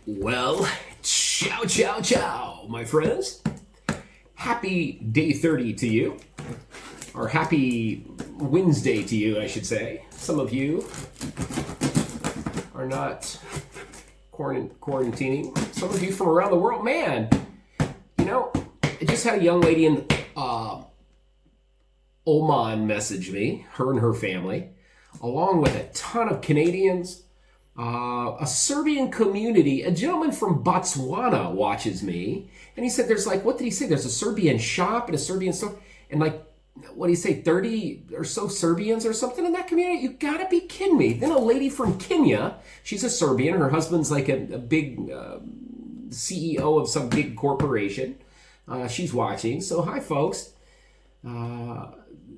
Well, ciao, ciao, ciao, my friends. Happy day 30 to you, or happy Wednesday to you, I should say. Some of you are not quarantining. Some of you from around the world, man. You know, I just had a young lady in Oman message me, her and her family, along with a ton of Canadians. A Serbian community, a gentleman from Botswana watches me, and he said there's like, what did he say? There's a Serbian shop and a Serbian store, and like, what did he say, 30 or so Serbians or something in that community? You gotta be kidding me. Then a lady from Kenya, she's a Serbian, her husband's like a big CEO of some big corporation. She's watching, so hi folks.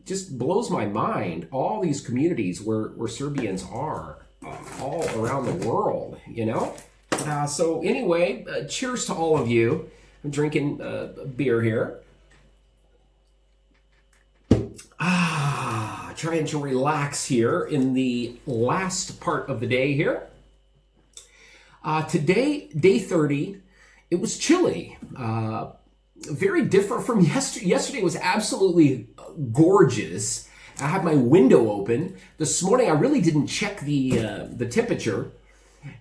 Just blows my mind, all these communities where Serbians are. All around the world, you know? So anyway, cheers to all of you. I'm drinking beer here. Trying to relax here in the last part of the day here. Today, day 30, it was chilly. Very different from yesterday. Yesterday was absolutely gorgeous. I had my window open. This morning, I really didn't check the temperature,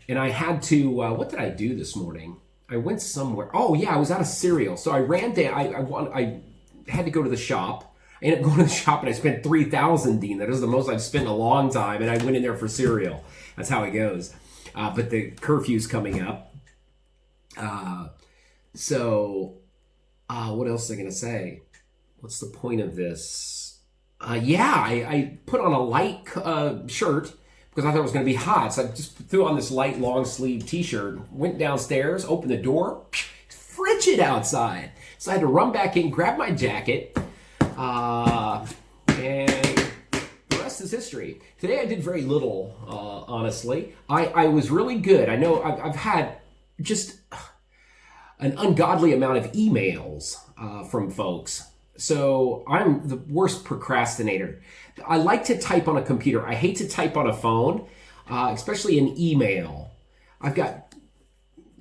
and I had to. What did I do this morning? I went somewhere. Oh yeah, I was out of cereal, so I ran down. I had to go to the shop. I ended up going to the shop, and I spent $3,000. Dean, that is the most I've spent in a long time, and I went in there for cereal. That's how it goes. But the curfew's coming up. What else am I gonna say? What's the point of this? I put on a light shirt because I thought it was going to be hot. So I just threw on this light long sleeve t-shirt, went downstairs, opened the door, frigid outside. So I had to run back in, grab my jacket, and the rest is history. Today I did very little, honestly. I was really good. I know I've had just an ungodly amount of emails from folks. So I'm the worst procrastinator. I like to type on a computer. I hate to type on a phone, especially an email. I've got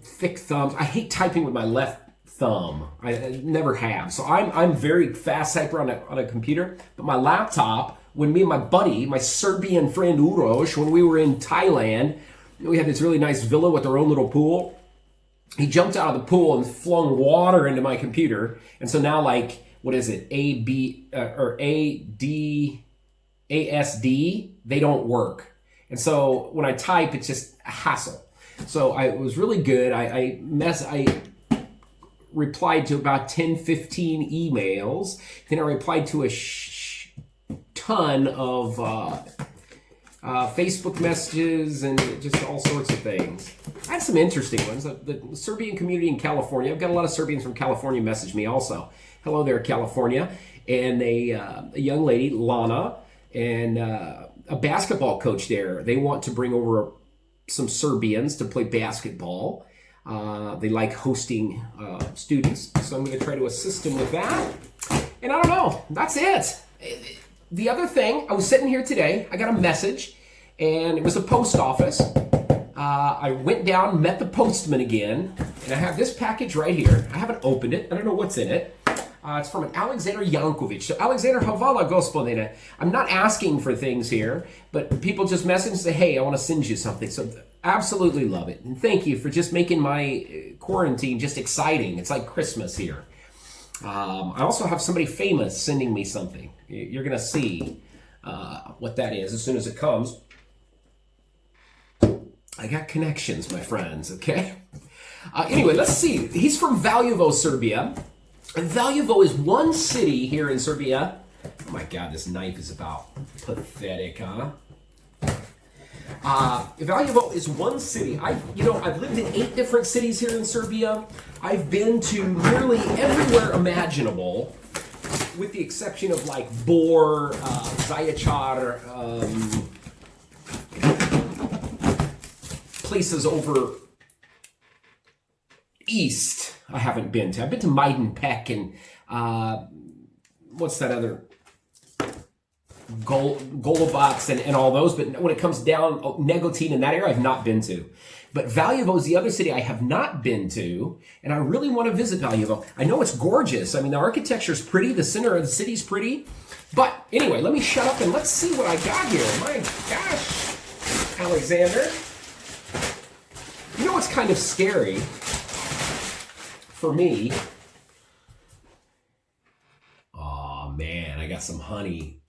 thick thumbs. I hate typing with my left thumb. I never have. So I'm very fast typer on a computer. But my laptop, when me and my buddy, my Serbian friend Uroš, when we were in Thailand, we had this really nice villa with our own little pool. He jumped out of the pool and flung water into my computer. And so now, like, what is it? ASD, they don't work. And so when I type, it's just a hassle. So I was really good. I replied to about 10, 15 emails. Then I replied to a ton of Facebook messages and just all sorts of things. I had some interesting ones. The Serbian community in California. I've got a lot of Serbians from California message me also. Hello there, California. And a young lady, Lana, and a basketball coach there. They want to bring over some Serbians to play basketball. They like hosting students. So I'm going to try to assist them with that. And I don't know. That's it. The other thing, I was sitting here today. I got a message, and it was a post office. I went down, met the postman again, and I have this package right here. I haven't opened it. I don't know what's in it. It's from an Alexander Yankovic. So Alexander, Havala gospodine. I'm not asking for things here, but people just message and say, hey, I want to send you something. So absolutely love it. And thank you for just making my quarantine just exciting. It's like Christmas here. I also have somebody famous sending me something. You're going to see what that is as soon as it comes. I got connections, my friends, okay? Anyway, let's see. He's from Valjevo, Serbia. Valjevo is one city here in Serbia. Oh my God, this knife is about pathetic, huh? Valjevo is one city. I've lived in 8 different cities here in Serbia. I've been to nearly everywhere imaginable, with the exception of like Bor, Zaječar, places over east. I haven't been to. I've been to Majdanpek and what's that other Golubac and all those, but when it comes down, Negotin in that area, I've not been to. But Valjevo is the other city I have not been to, and I really want to visit Valjevo. I know it's gorgeous. I mean, the architecture's pretty, the center of the city's pretty. But anyway, let me shut up and let's see what I got here. My gosh, Alexander. You know what's kind of scary for me? Oh man, I got some honey.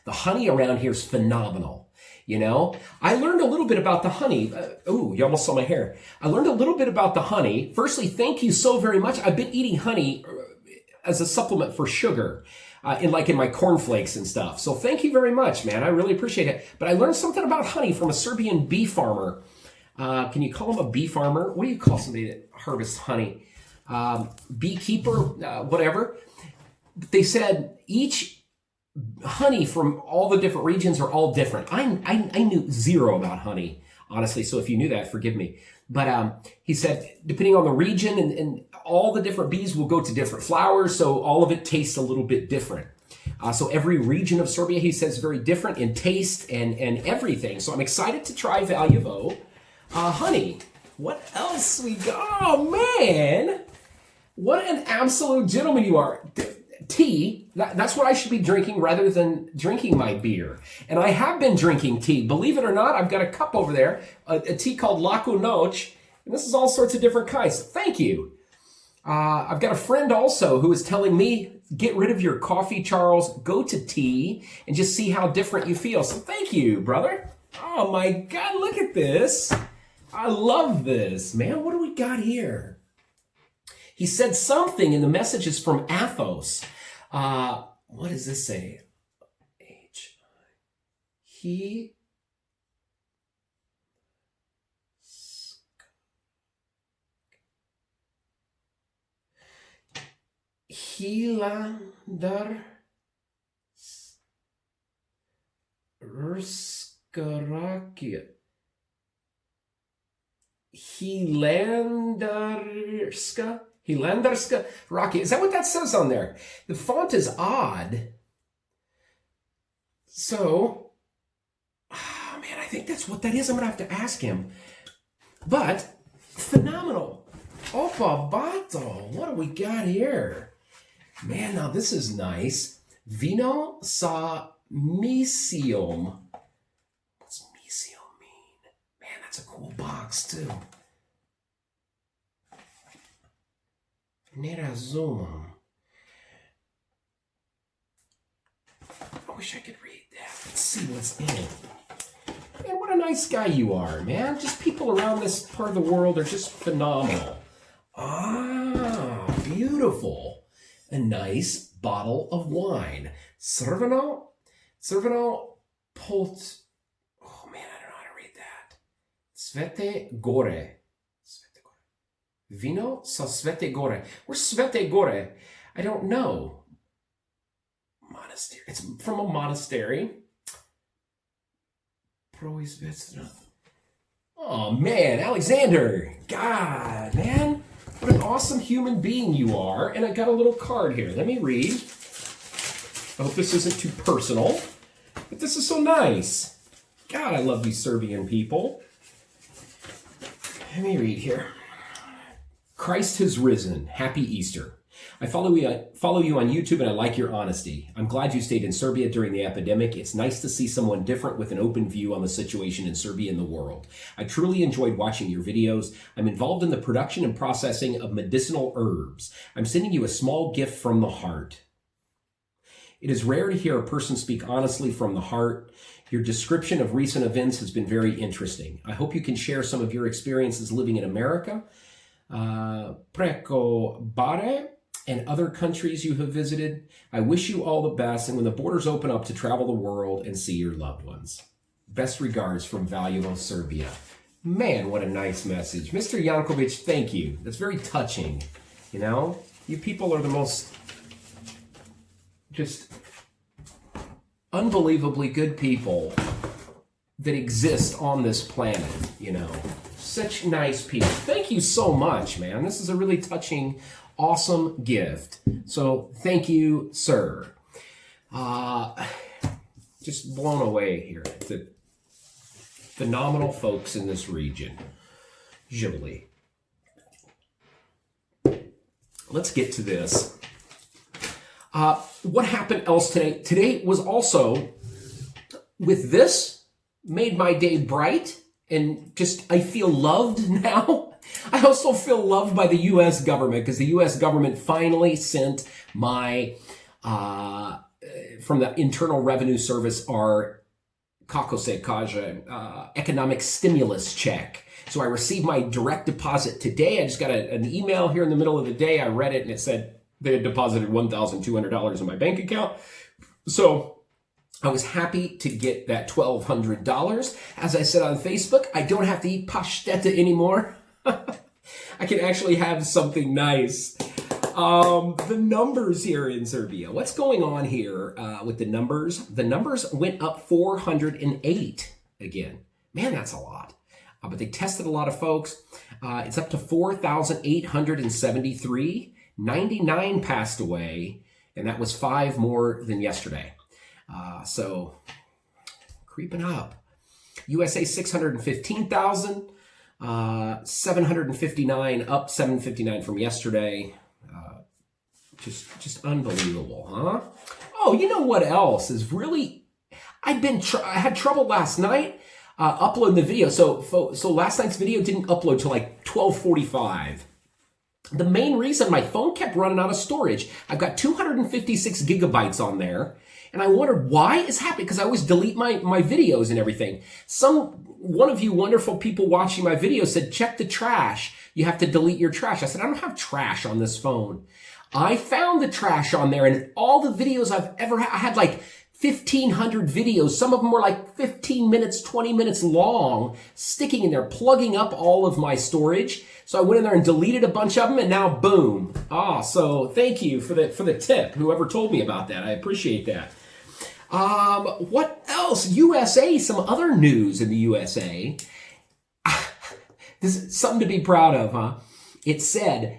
The honey around here is phenomenal. You know, I learned a little bit about the honey. Ooh, you almost saw my hair. I learned a little bit about the honey. Firstly, thank you so very much. I've been eating honey as a supplement for sugar, in my cornflakes and stuff. So thank you very much, man. I really appreciate it. But I learned something about honey from a Serbian bee farmer. Can you call him a bee farmer? What do you call somebody that harvests honey? Beekeeper, whatever. They said each honey from all the different regions are all different. I knew zero about honey, honestly, so if you knew that, forgive me. But he said, depending on the region, and all the different bees will go to different flowers, so all of it tastes a little bit different. So every region of Serbia, he says, very different in taste and everything. So I'm excited to try Valjevo honey. What else we got? Oh, man. What an absolute gentleman you are. Tea, that's what I should be drinking rather than drinking my beer. And I have been drinking tea. Believe it or not, I've got a cup over there, a tea called Laku Noc, and this is all sorts of different kinds. Thank you. I've got a friend also who is telling me, get rid of your coffee, Charles, go to tea, and just see how different you feel. So thank you, brother. Oh my God, look at this. I love this, man. What do we got here? He said something in the messages from Athos. What does this say? He Hilandar Rskarakia. Hilandarska Rocky. Is that what that says on there? The font is odd. So, man, I think that's what that is. I'm going to have to ask him. But, phenomenal. Opa Bato. What do we got here? Man, now this is nice. Vino sa misium. What's misium mean? Man, that's a cool box, too. Nerazumam. I wish I could read that. Let's see what's in it. Man, what a nice guy you are, man. Just people around this part of the world are just phenomenal. Ah, beautiful. A nice bottle of wine. Cerveno Pot. Oh, man, I don't know how to read that. Svete Gore. Vino sa Svete Gore. Where's Svete Gore? I don't know. Monastery. It's from a monastery. Oh, man, Alexander. God, man. What an awesome human being you are. And I got a little card here. Let me read. I hope this isn't too personal. But this is so nice. God, I love these Serbian people. Let me read here. Christ has risen. Happy Easter. I follow you on YouTube and I like your honesty. I'm glad you stayed in Serbia during the epidemic. It's nice to see someone different with an open view on the situation in Serbia and the world. I truly enjoyed watching your videos. I'm involved in the production and processing of medicinal herbs. I'm sending you a small gift from the heart. It is rare to hear a person speak honestly from the heart. Your description of recent events has been very interesting. I hope you can share some of your experiences living in America, Preko Bare, and other countries you have visited. I wish you all the best, and when the borders open up, to travel the world and see your loved ones. Best regards from Valjevo, Serbia. Man, what a nice message. Mr. Jankovic, thank you. That's very touching. You know, you people are the most just unbelievably good people that exist on this planet, you know. Such nice people. Thank you so much, man. This is a really touching, awesome gift. So thank you, sir. Just just blown away here. The phenomenal folks in this region. Ghibli. Let's get to this. What happened else today? Today was also, with this, made my day bright, and just, I feel loved now. I also feel loved by the U.S. government, because the U.S. government finally sent my, from the Internal Revenue Service, our economic stimulus check. So I received my direct deposit today. I just got an email here in the middle of the day. I read it, and it said they had deposited $1,200 in my bank account. So I was happy to get that $1,200. As I said on Facebook, I don't have to eat pasteta anymore. I can actually have something nice. The numbers here in Serbia. What's going on here with the numbers? The numbers went up 408 again. Man, that's a lot. But they tested a lot of folks. It's up to 4,873. 99 passed away, and that was 5 more than yesterday. So, creeping up. USA 615,000. 759, up 759 from yesterday. Just unbelievable, huh? Oh, you know what else is really... I had trouble last night uploading the video. So last night's video didn't upload till like 12:45. The main reason, my phone kept running out of storage. I've got 256 gigabytes on there, and I wondered why it's happening, because I always delete my videos and everything. One of you wonderful people watching my video said, check the trash. You have to delete your trash. I said, I don't have trash on this phone. I found the trash on there, and all the videos I've ever had, I had like 1,500 videos. Some of them were like 15 minutes, 20 minutes long, sticking in there, plugging up all of my storage. So I went in there and deleted a bunch of them, and now boom. So thank you for the tip, whoever told me about that. I appreciate that. What else? USA, some other news in the USA. This is something to be proud of, huh? It said,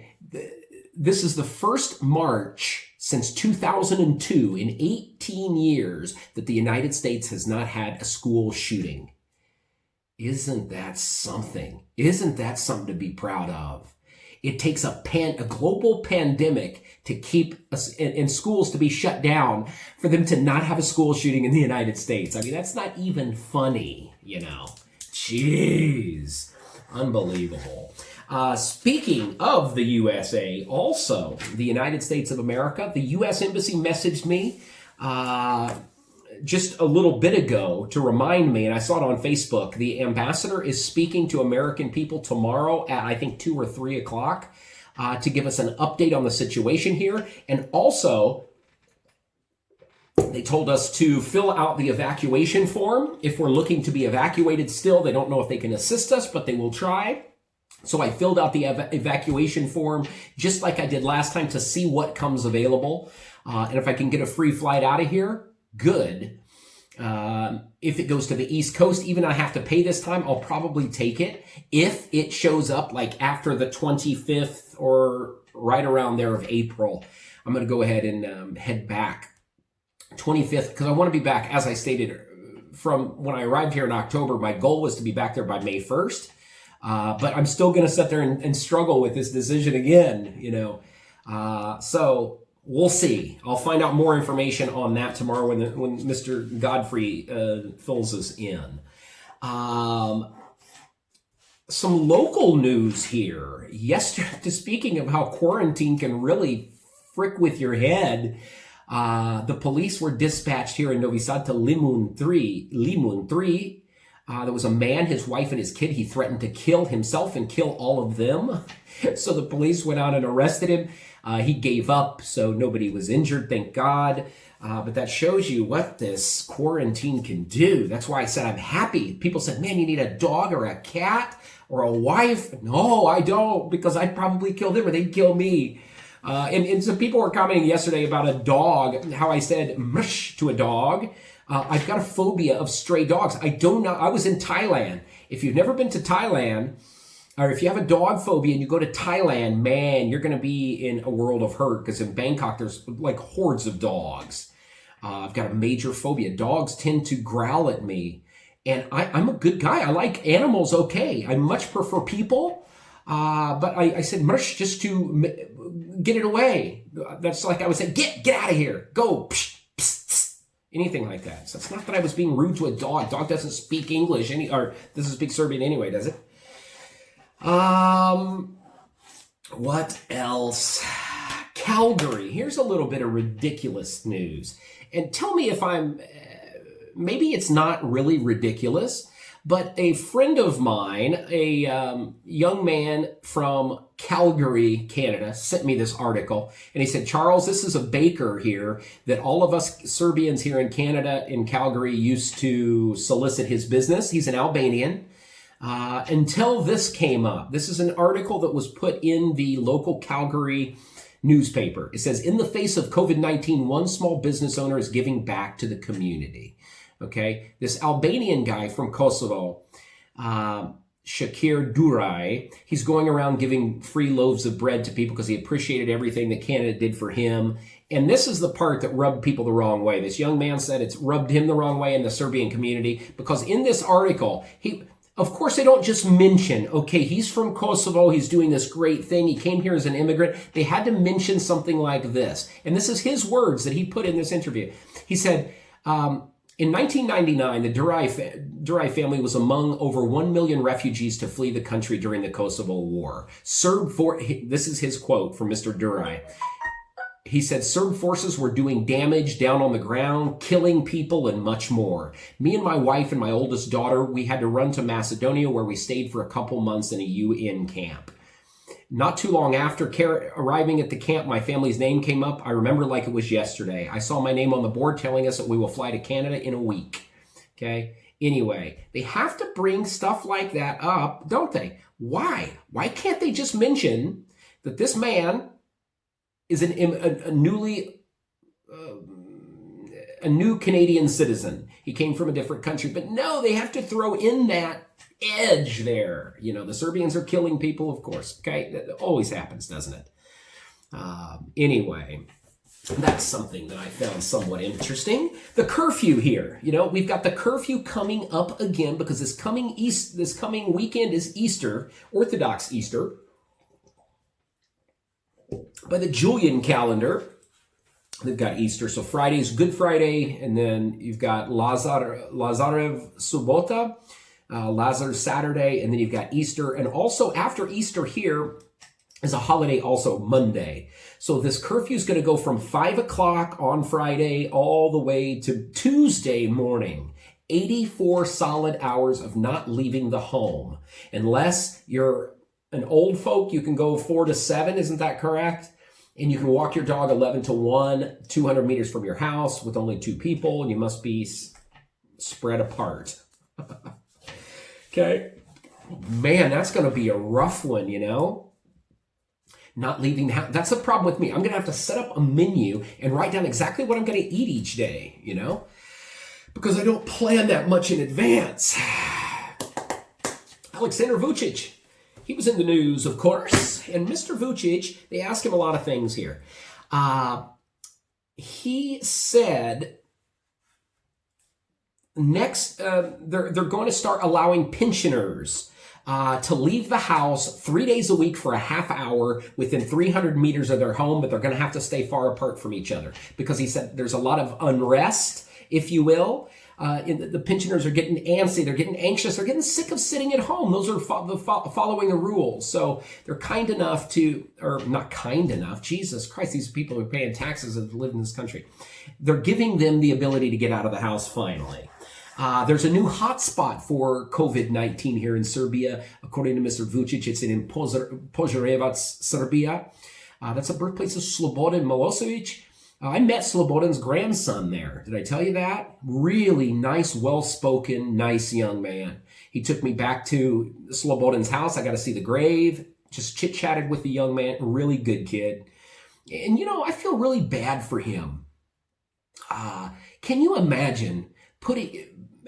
this is the first March since 2002, in 18 years, that the United States has not had a school shooting. Isn't that something? Isn't that something to be proud of? It takes a global pandemic to keep us in schools to be shut down for them to not have a school shooting in the United States. I mean, that's not even funny, you know. Jeez. Unbelievable. Speaking of the USA, also the United States of America, the U.S. Embassy messaged me just a little bit ago to remind me, and I saw it on Facebook, the ambassador is speaking to American people tomorrow at, I think, 2 or 3 o'clock to give us an update on the situation here. And also, they told us to fill out the evacuation form. If we're looking to be evacuated still, they don't know if they can assist us, but they will try. So I filled out the evacuation form just like I did last time to see what comes available. And if I can get a free flight out of here, good. If it goes to the East Coast, even I have to pay this time, I'll probably take it. If it shows up like after the 25th or right around there of April, I'm going to go ahead and head back. 25th, because I want to be back, as I stated, from when I arrived here in October. My goal was to be back there by May 1st. But I'm still going to sit there and struggle with this decision again, you know. So we'll see. I'll find out more information on that tomorrow when Mr. Godfrey fills us in. Some local news here. Yesterday, speaking of how quarantine can really frick with your head, the police were dispatched here in Novi Sad to Limun 3. There was a man, his wife, and his kid. He threatened to kill himself and kill all of them. So the police went out and arrested him. He gave up, so nobody was injured, thank God. But that shows you what this quarantine can do. That's why I said I'm happy. People said, man, you need a dog or a cat or a wife. No, I don't, because I'd probably kill them or they'd kill me. And some people were commenting yesterday about a dog, how I said mush to a dog. I've got a phobia of stray dogs. I don't know. I was in Thailand. If you've never been to Thailand, or if you have a dog phobia and you go to Thailand, man, you're going to be in a world of hurt, because in Bangkok, there's like hordes of dogs. I've got a major phobia. Dogs tend to growl at me. And I'm a good guy. I like animals okay. I much prefer people. But I said, Mersh, just to get it away. That's like I would say, get out of here. Go. Psh, psh, psh. Anything like that. So it's not that I was being rude to a dog. Dog doesn't speak English or doesn't speak Serbian anyway, does it? What else? Calgary. Here's a little bit of ridiculous news. And tell me if maybe it's not really ridiculous, but a friend of mine, a young man from Calgary, Canada, sent me this article. And he said, Charles, this is a baker here that all of us Serbians here in Canada, in Calgary, used to solicit his business. He's an Albanian. Until this came up. This is an article that was put in the local Calgary newspaper. It says, in the face of COVID-19, one small business owner is giving back to the community. Okay, this Albanian guy from Kosovo, Shakir Durai, he's going around giving free loaves of bread to people because he appreciated everything that Canada did for him. And this is the part that rubbed people the wrong way. This young man said it's rubbed him the wrong way in the Serbian community because in this article, of course, they don't just mention, okay, he's from Kosovo, he's doing this great thing, he came here as an immigrant. They had to mention something like this. And this is his words that he put in this interview. He said, in 1999, the Durai family was among over 1 million refugees to flee the country during the Kosovo War. This is his quote from Mr. Durai. He said, Serb forces were doing damage down on the ground, killing people, and much more. Me and my wife and my oldest daughter, we had to run to Macedonia, where we stayed for a couple months in a UN camp. Not too long after arriving at the camp, my family's name came up. I remember like it was yesterday. I saw my name on the board telling us that we will fly to Canada in a week. Okay? Anyway, they have to bring stuff like that up, don't they? Why? Why can't they just mention that this man is a new Canadian citizen? He came from a different country. But no, they have to throw in that edge there. You know, the Serbians are killing people, of course. Okay, that always happens, doesn't it? Anyway, that's something that I found somewhat interesting. The curfew here. You know, we've got the curfew coming up again because this coming weekend is Easter, Orthodox Easter. By the Julian calendar, they've got Easter. So Friday's Good Friday, and then you've got Lazarev Subota, Lazar Saturday, and then you've got Easter. And also after Easter here is a holiday also Monday. So this curfew is going to go from 5 o'clock on Friday all the way to Tuesday morning. 84 solid hours of not leaving the home. Unless you're an old folk, you can go 4 to 7, isn't that correct? And you can walk your dog 11 to 1, 200 meters from your house with only 2 people, and you must be spread apart. Okay. Man, that's going to be a rough one, you know? Not leaving the house. That's the problem with me. I'm going to have to set up a menu and write down exactly what I'm going to eat each day, you know? Because I don't plan that much in advance. Alexander Vucic. He was in the news, of course, and Mr. Vucic, they asked him a lot of things here. He said next, they're going to start allowing pensioners to leave the house 3 days a week for a half hour within 300 meters of their home, but they're going to have to stay far apart from each other because he said there's a lot of unrest, if you will. The pensioners are getting antsy, they're getting anxious, they're getting sick of sitting at home. Those are following the rules. So they're kind enough to, or not kind enough, Jesus Christ, these people are paying taxes and live in this country. They're giving them the ability to get out of the house finally. There's a new hotspot for COVID-19 here in Serbia. According to Mr. Vucic, it's in Požarevac, Serbia. That's the birthplace of Slobodan Milosevic. I met Slobodan's grandson there. Did I tell you that? Really nice, well-spoken, nice young man. He took me back to Slobodan's house. I got to see the grave. Just chit-chatted with the young man. Really good kid. And, you know, I feel really bad for him. Can you imagine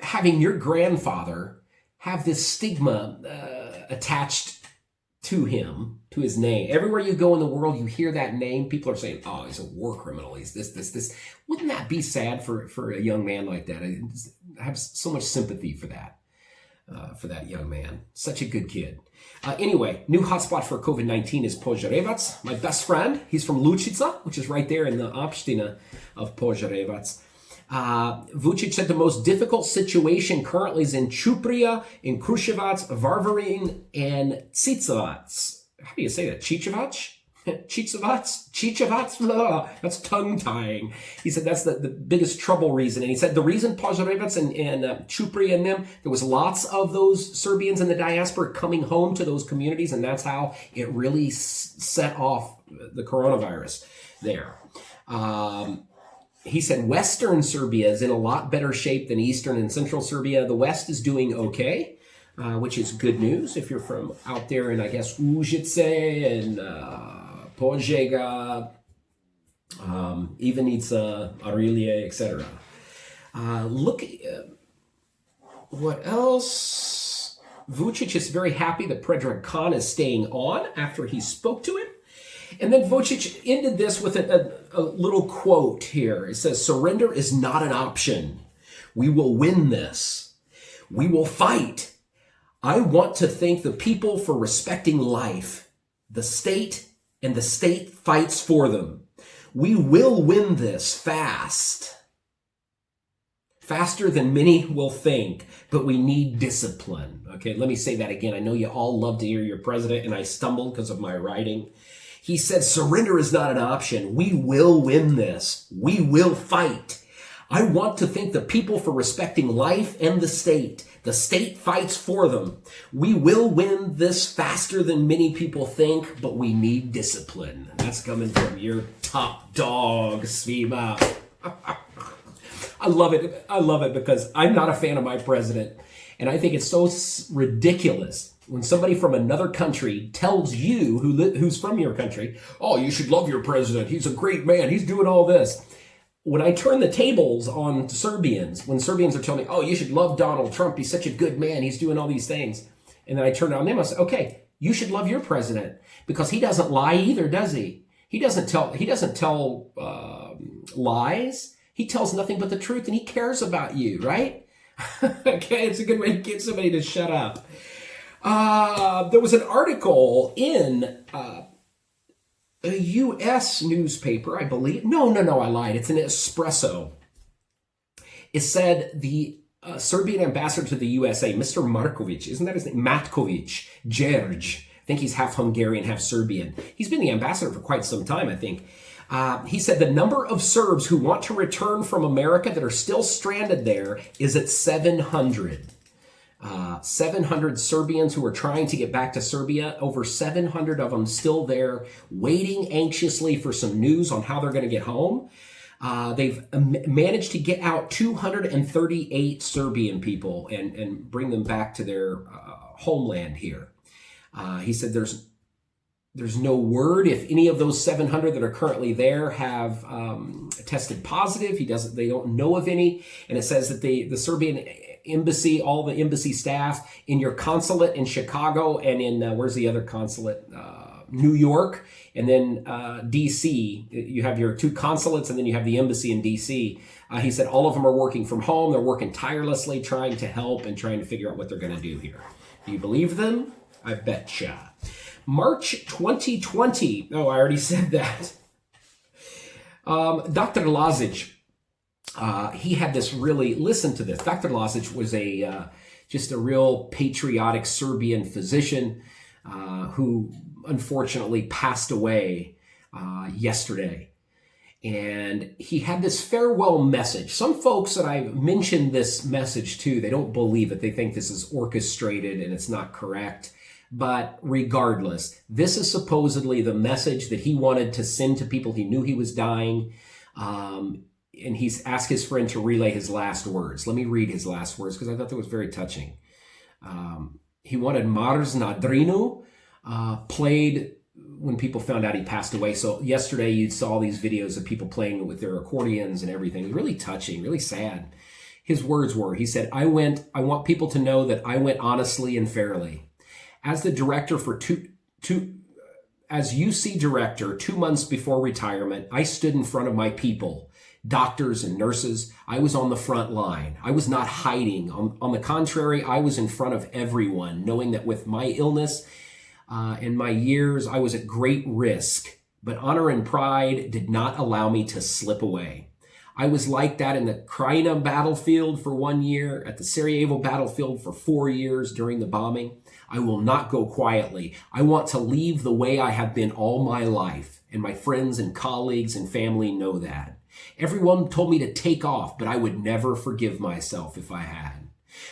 having your grandfather have this stigma attached to him, to his name. Everywhere you go in the world, you hear that name. People are saying, oh, he's a war criminal. He's this. Wouldn't that be sad for a young man like that? I have so much sympathy for that young man. Such a good kid. Anyway, new hotspot for COVID-19 is Požarevac. My best friend, he's from Lučica, which is right there in the opština of Požarevac. Vucic said the most difficult situation currently is in Ćuprija, in Kruševac, Varvarin, and Cicevac. How do you say that? Cicevac? Cicevac? That's tongue-tying. He said that's the biggest trouble reason. And he said the reason Požarevac and Ćuprija and them, there was lots of those Serbians in the diaspora coming home to those communities, and that's how it really set off the coronavirus there. He said Western Serbia is in a lot better shape than Eastern and Central Serbia. The West is doing okay, which is good news if you're from out there in, I guess, Užice and Požega, Ivanica, Arilje, etc. Look, what else? Vucic is very happy that Predrag Khan is staying on after he spoke to him. And then Vucic ended this with a little quote here. It says, surrender is not an option. We will win this. We will fight. I want to thank the people for respecting life, the state, and the state fights for them. We will win this fast. Faster than many will think, but we need discipline. Okay, let me say that again. I know you all love to hear your president, and I stumbled because of my writing. He said, surrender is not an option. We will win this. We will fight. I want to thank the people for respecting life and the state. The state fights for them. We will win this faster than many people think, but we need discipline. That's coming from your top dog, Svima. I love it. I love it because I'm not a fan of my president. And I think it's so ridiculous when somebody from another country tells you, who's from your country, oh, you should love your president. He's a great man. He's doing all this. When I turn the tables on Serbians, when Serbians are telling me, oh, you should love Donald Trump. He's such a good man. He's doing all these things. And then I turn it on them. I say, okay, you should love your president because he doesn't lie either, does he? He doesn't tell lies. He tells nothing but the truth, and he cares about you, right? Okay, it's a good way to get somebody to shut up. There was an article in a U.S. newspaper, I believe. No, I lied. It's an Espresso. It said the Serbian ambassador to the USA, Mr. Markovic, isn't that his name? Matkovic, George. I think he's half Hungarian, half Serbian. He's been the ambassador for quite some time, I think. He said the number of Serbs who want to return from America that are still stranded there is at 700. 700 Serbians who are trying to get back to Serbia, over 700 of them still there, waiting anxiously for some news on how they're going to get home. They've managed to get out 238 Serbian people and bring them back to their homeland here. He said there's no word if any of those 700 that are currently there have tested positive. They don't know of any. And it says that the Serbian embassy, all the embassy staff in your consulate in Chicago and in, where's the other consulate? New York, and then DC. You have your two consulates, and then you have the embassy in DC. He said all of them are working from home. They're working tirelessly, trying to help and trying to figure out what they're going to do here. Do you believe them? I betcha. March 2020. Oh, I already said that. Dr. Lazic, he had this really, listen to this. Dr. Lazic was just a real patriotic Serbian physician who unfortunately passed away yesterday. And he had this farewell message. Some folks that I've mentioned this message to, they don't believe it. They think this is orchestrated and it's not correct. But regardless, this is supposedly the message that he wanted to send to people. He knew he was dying. And he's asked his friend to relay his last words. Let me read his last words because I thought that was very touching. He wanted Mars na Drinu played when people found out he passed away. So yesterday you saw these videos of people playing with their accordions and everything. It was really touching, really sad. His words were, he said, I want people to know that I went honestly and fairly. As the director for As UC director, 2 months before retirement, I stood in front of my people, doctors and nurses. I was on the front line. I was not hiding. On the contrary, I was in front of everyone, knowing that with my illness and my years, I was at great risk. But honor and pride did not allow me to slip away. I was like that in the Krajina battlefield for 1 year, at the Sarajevo battlefield for 4 years during the bombing. I will not go quietly. I want to leave the way I have been all my life, and my friends and colleagues and family know that. Everyone told me to take off, but I would never forgive myself if I had.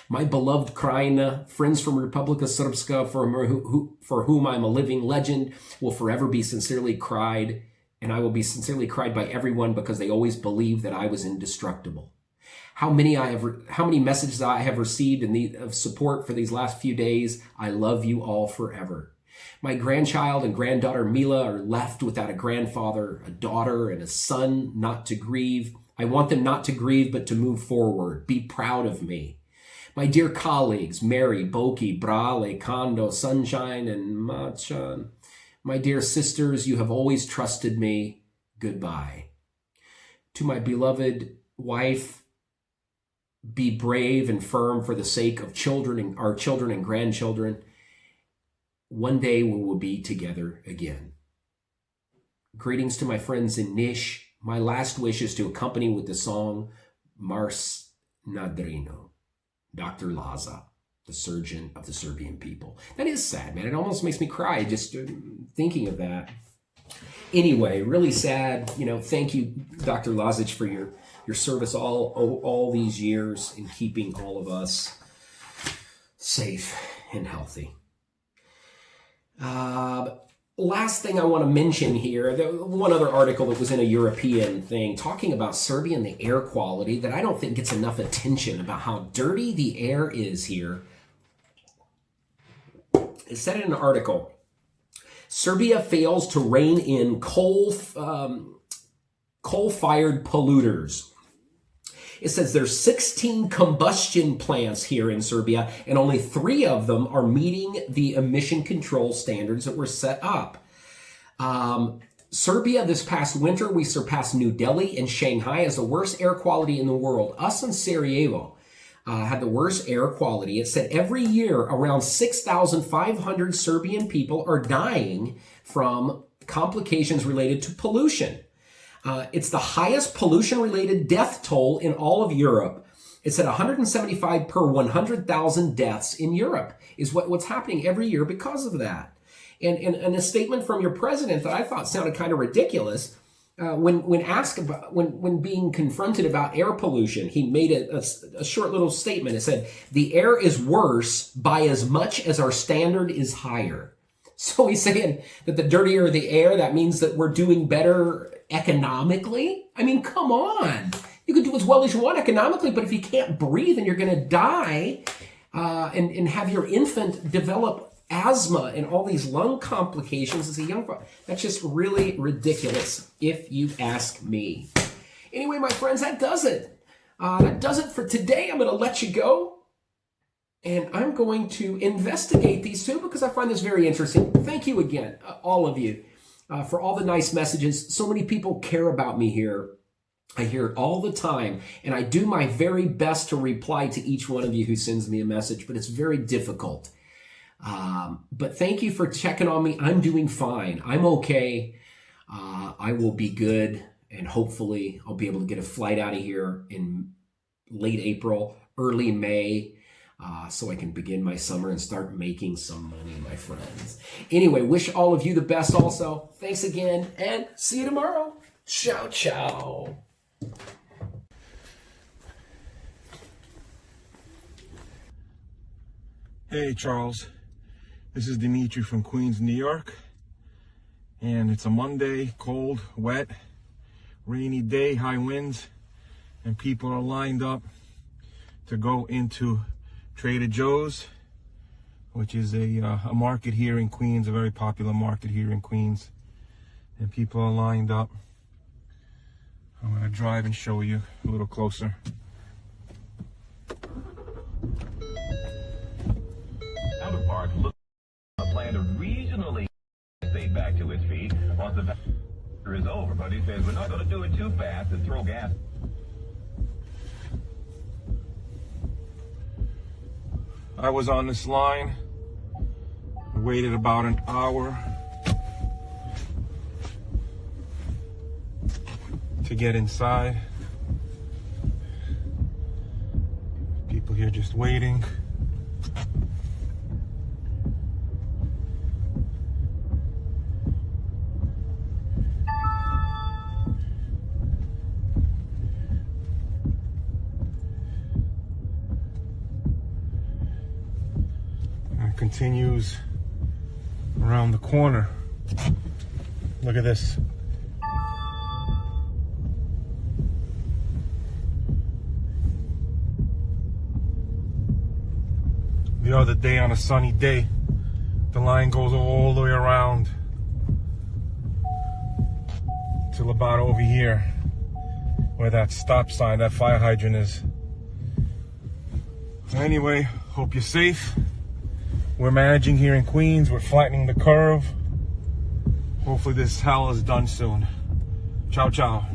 My beloved Krajina, friends from Republika Srpska, for whom I'm a living legend, will forever be sincerely cried, and I will be sincerely cried by everyone because they always believed that I was indestructible. How many messages I have received of support for these last few days. I love you all forever. My grandchild and granddaughter Mila are left without a grandfather, a daughter, and a son not to grieve. I want them not to grieve, but to move forward. Be proud of me. My dear colleagues, Mary, Boki, Brale, Kondo, Sunshine, and Machan. My dear sisters, you have always trusted me. Goodbye. To my beloved wife, be brave and firm for the sake of our children and grandchildren. One day we will be together again. Greetings to my friends in Niš. My last wish is to accompany with the song Mars Nadrino, Dr. Laza, the surgeon of the Serbian people. That is sad, man. It almost makes me cry just thinking of that. Anyway, really sad. Thank you, Dr. Lazic, for your service all these years in keeping all of us safe and healthy. Last thing I want to mention here, one other article that was in a European thing talking about Serbia and the air quality that I don't think gets enough attention about how dirty the air is here. It said in an article, Serbia fails to rein in coal-fired polluters. It says there's 16 combustion plants here in Serbia, and only 3 of them are meeting the emission control standards that were set up. Serbia, this past winter, we surpassed New Delhi and Shanghai as the worst air quality in the world. Us and Sarajevo had the worst air quality. It said every year around 6,500 Serbian people are dying from complications related to pollution. It's the highest pollution-related death toll in all of Europe. It's at 175 per 100,000 deaths in Europe is what's happening every year because of that. And a statement from your president that I thought sounded kind of ridiculous. When being confronted about air pollution, he made a short little statement. It said, the air is worse by as much as our standard is higher. So he's saying that the dirtier the air, that means that we're doing better economically. I mean, come on. You can do as well as you want economically, but if you can't breathe and you're going to die and have your infant develop asthma and all these lung complications as a young boy, that's just really ridiculous, if you ask me. Anyway, my friends, that does it. That does it for today. I'm going to let you go. And I'm going to investigate these two because I find this very interesting. Thank you again, all of you, for all the nice messages. So many people care about me here. I hear it all the time, and I do my very best to reply to each one of you who sends me a message, but it's very difficult. But thank you for checking on me. I'm doing fine. I'm okay. I will be good, and hopefully I'll be able to get a flight out of here in late April, early May, so I can begin my summer and start making some money, my friends. Anyway, wish all of you the best also. Thanks again, and see you tomorrow. Ciao, ciao. Hey, Charles. This is Dimitri from Queens, New York. And it's a Monday, cold, wet, rainy day, high winds, and people are lined up to go into Trader Joe's, which is a market here in Queens, a very popular market here in Queens. And people are lined up. I'm going to drive and show you a little closer. Park look a plan to regionally get back to his feet once the factor is over. But he says we're not going to do it too fast and throw gas. I was on this line. I waited about an hour to get inside. People here just waiting. And it continues around the corner. Look at this. The other day on a sunny day, the line goes all the way around till about over here where that stop sign, that fire hydrant is. Anyway, hope you're safe. We're managing here in Queens. We're flattening the curve. Hopefully this hell is done soon. Ciao, ciao.